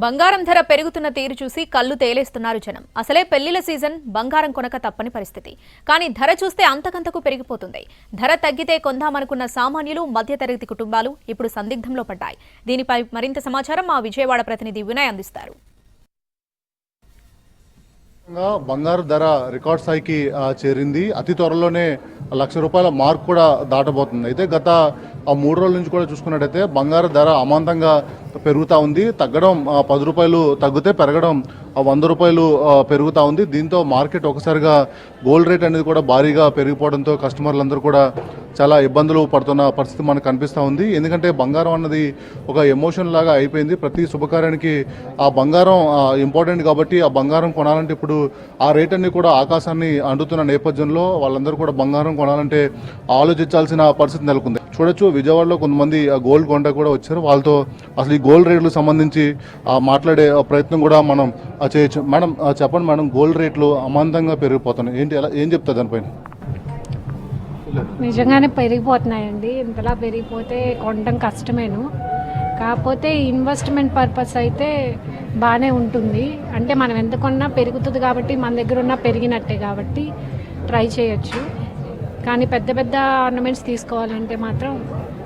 బంగారం ధర పెరుగుతున్న తీరు చూసి కళ్ళు తేలేస్తున్నారు జనం. అసలే పెళ్లిల సీజన్, బంగారం కొనక తప్పని పరిస్థితి. కానీ ధర చూస్తే అంతకంతకు పెరిగిపోతుంది. ధర తగ్గితే కొందామనుకున్న సామాన్యులు, మధ్యతరగతి కుటుంబాలు ఇప్పుడు సందిగ్ధంలో పడ్డాయి. దీనిపై మరింత సమాచారం మా విజయవాడ ప్రతినిధి వినయ్ అందిస్తారు. బంగారు ధర రికార్డ్ స్థాయికి చేరింది. అతి త్వరలోనే ₹1,00,000 మార్క్ కూడా దాటబోతుంది. అయితే గత 3 రోజుల నుంచి కూడా చూసుకున్నట్టయితే బంగారు ధర అమాంతంగా పెరుగుతూ ఉంది. తగ్గడం ₹10 తగ్గితే పెరగడం ₹100 పెరుగుతూ ఉంది. దీంతో మార్కెట్ ఒకసారిగా గోల్డ్ రేట్ అనేది కూడా భారీగా పెరిగిపోవడంతో కస్టమర్లందరూ కూడా చాలా ఇబ్బందులు పడుతున్న పరిస్థితి మనకు కనిపిస్తూ ఉంది. ఎందుకంటే బంగారం అన్నది ఒక ఎమోషన్ లాగా అయిపోయింది. ప్రతి శుభకార్యానికి ఆ బంగారం ఇంపార్టెంట్ కాబట్టి ఆ బంగారం కొనాలంటే ఇప్పుడు ఆ రేట్ అన్ని కూడా ఆకాశాన్ని అంటుతున్న నేపథ్యంలో వాళ్ళందరూ కూడా బంగారం కొనాలంటే ఆలోచించాల్సిన పరిస్థితి నెలకొంది. చూడొచ్చు, విజయవాడలో కొంతమంది గోల్డ్ కొండ కూడా వచ్చారు. వాళ్ళతో అసలు ఈ గోల్డ్ రేట్లకు సంబంధించి మాట్లాడే ప్రయత్నం కూడా మనం చేయొచ్చు. మేడం చెప్పండి మేడం, గోల్డ్ రేట్లు అమాంతంగా పెరిగిపోతున్నాయి, ఏంటి ఏం చెప్తారు దానిపైన? నిజంగానే పెరిగిపోతున్నాయండి. ఇంతలా పెరిగిపోతే కొనడం కష్టమేను. కాకపోతే ఇన్వెస్ట్మెంట్ పర్పస్ అయితే బాగానే ఉంటుంది. అంటే మనం ఎంత కొన్నా పెరుగుతుంది కాబట్టి, మన దగ్గర ఉన్న పెరిగినట్టే కాబట్టి ట్రై చేయొచ్చు. కానీ పెద్ద పెద్ద ఆర్నమెంట్స్ తీసుకోవాలంటే మాత్రం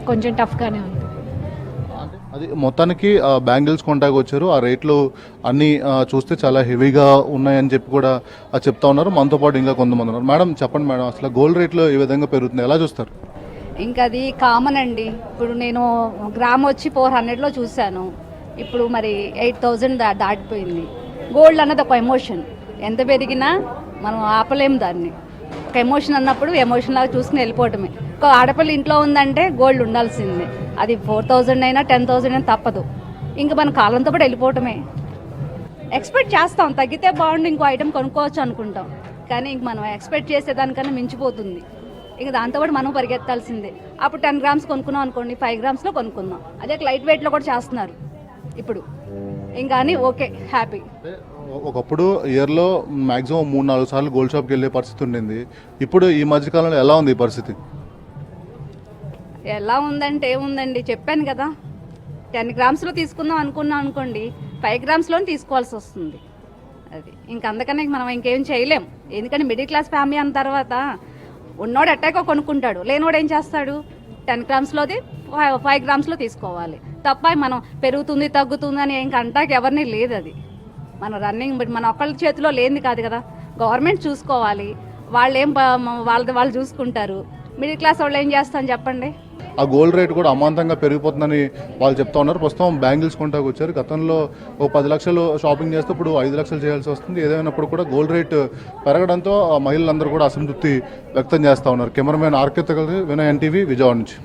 కొంచెం టఫ్గానే ఉంది. అది మొత్తానికి బ్యాంగిల్స్ కొంటాకు వచ్చారు. ఆ రేట్లు అన్నీ చూస్తే చాలా హెవీగా ఉన్నాయని చెప్పి కూడా చెప్తా ఉన్నారు. మనతో పాటు ఇంకా కొంతమంది ఉన్నారు. మేడం చెప్పండి మేడం, అసలు గోల్డ్ రేట్లు ఈ విధంగా పెరుగుతుంది, ఎలా చూస్తారు? ఇంకా అది కామన్ అండి. ఇప్పుడు నేను గ్రామ్ వచ్చి 400లో చూశాను, ఇప్పుడు మరి 8,000 దాటిపోయింది. గోల్డ్ అన్నది ఒక ఎమోషన్, ఎంత పెరిగినా మనం ఆపలేము దాన్ని. ఒక ఎమోషన్ అన్నప్పుడు ఎమోషన్ లాగా చూసుకుని వెళ్ళిపోవటమే. ఒక ఆడపిల్ల ఇంట్లో ఉందంటే గోల్డ్ ఉండాల్సిందే. అది 4,000 అయినా 10,000 అయినా తప్పదు. ఇంకా మన కాలంతో పాటు వెళ్ళిపోవటమే. ఎక్స్పెక్ట్ చేస్తాం తగ్గితే బాగుండు, ఇంకో ఐటెం కొనుక్కోవచ్చు అనుకుంటాం. కానీ ఇంక మనం ఎక్స్పెక్ట్ చేసేదానికన్నా మించిపోతుంది. ఇక దాంతోపాటు మనం పరిగెత్తాల్సిందే. అప్పుడు 10 గ్రామ్స్ కొనుక్కున్నాం అనుకోండి, 5 గ్రామ్స్లో కొనుక్కుందాం. అదే లైట్ వెయిట్లో కూడా చేస్తున్నారు ఇప్పుడు. ఇంకా అని ఓకే, హ్యాపీ. ఒకప్పుడు ఇయర్లో మ్యాక్సిమం 3-4 సార్లు గోల్డ్ షాప్కి వెళ్ళే పరిస్థితి ఉండింది. ఇప్పుడు ఈ మధ్యకాలంలో ఎలా ఉంది ఈ పరిస్థితి? ఎలా ఉందంటే ఏముందండి, చెప్పాను కదా, 10 గ్రామ్స్లో తీసుకుందాం అనుకున్నాం అనుకోండి, 5 గ్రామ్స్లోనే తీసుకోవాల్సి వస్తుంది. అది ఇంక అందుకనే మనం ఇంకేం చేయలేం. ఎందుకంటే మిడిల్ క్లాస్ ఫ్యామిలీ అన్న తర్వాత ఉన్నోడు ఎట్టాకో కొనుక్కుంటాడు, లేనివాడు ఏం చేస్తాడు, 10 గ్రామ్స్లోది 5 గ్రామ్స్లో తీసుకోవాలి తప్ప మనం పెరుగుతుంది తగ్గుతుంది అని ఇంక అంటాక ఎవరిని లేదు. అది మన రన్నింగ్ మన ఒక్కళ్ళ చేతిలో లేనిది కాదు కదా. గవర్నమెంట్ చూసుకోవాలి, వాళ్ళు చూసుకుంటారు. మిడిల్ క్లాస్ వాళ్ళు ఏం చేస్తాను చెప్పండి. ఆ గోల్డ్ రేట్ కూడా అమాంతంగా పెరిగిపోతుందని వాళ్ళు చెప్తా ఉన్నారు. ప్రస్తుతం బ్యాంగిల్స్ కొంటాకు వచ్చారు. గతంలో 10 లక్షలు షాపింగ్ చేస్తే ఇప్పుడు 5 లక్షలు చేయాల్సి వస్తుంది. ఏదైనప్పుడు కూడా గోల్డ్ రేట్ పెరగడంతో మహిళలందరూ కూడా అసంతృప్తి వ్యక్తం చేస్తూ ఉన్నారు. Cameraman RK Vinay, NTV, Vijayawada నుంచి.